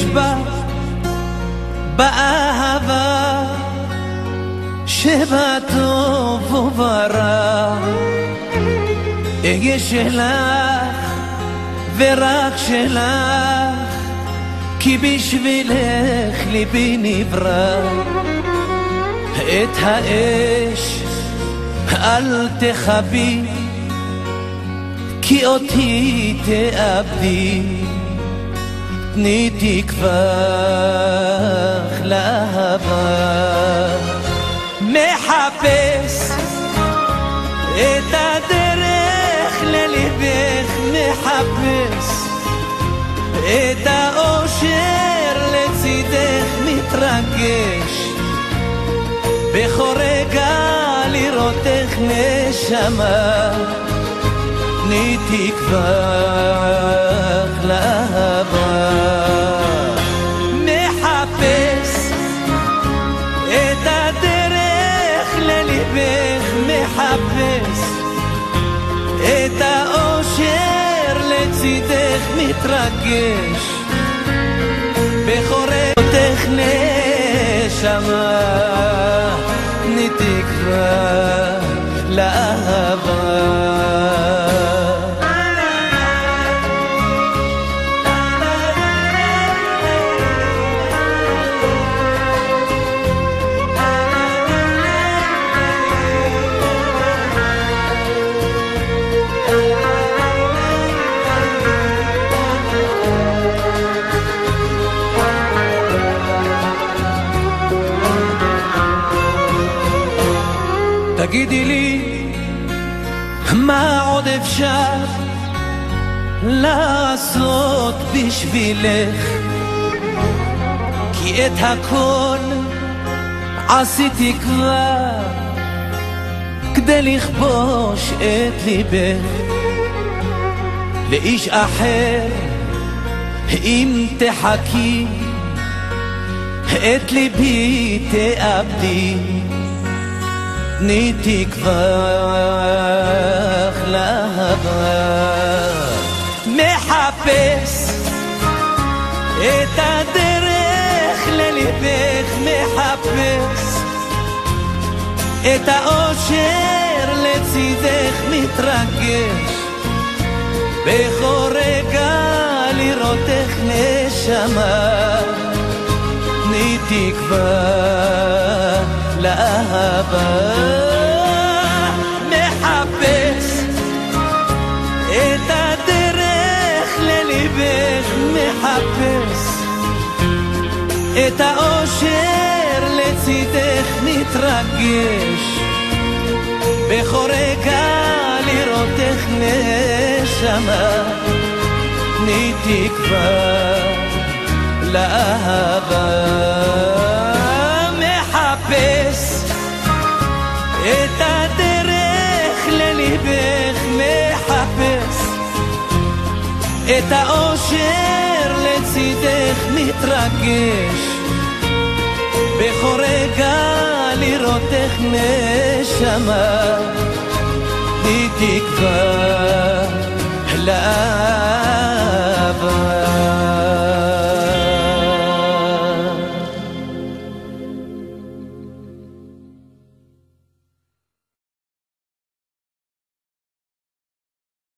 נשבע באהבה שבטוב וברע אהיה שלך ורק שלך, כי בשבילך ליבי נברא. את האש אל תכבי, כי אותי תאבדי. תני תקווה לאהבה, מחפש את הדרך לליבך, מחפש את האושר לצידך, מתרגש בכל רגע לראותך נשמה. תני תקווה לאהבה, מחפש את הדרך לליבך, מחפש את האושר לצידך, מתרגש בכל רגע נשמה. תני תקווה לאהבה. תגידי לי, מה עוד אפשר לעשות בשבילך? כי את הכל עשיתי כבר כדי לכבוש את ליבך. לאיש אחר אם תחכי, את ליבי תאבדי. תני תקווה לאהבה, מחפש את הדרך לליבך, מחפש את האושר לצידך, מתרגש בכל רגע לראותך נשמה. תני תקווה לאהבה, מחפש את הדרך לליבך, מחפש את האושר לצידך, מתרגש בכל רגע לראותך נשמה. תני תקווה לאהבה, מחפש את הדרך לליבך, מחפש את האושר לצידך, מתרגש בכל רגע לראותך נשמה. תני תקווה לאהבה.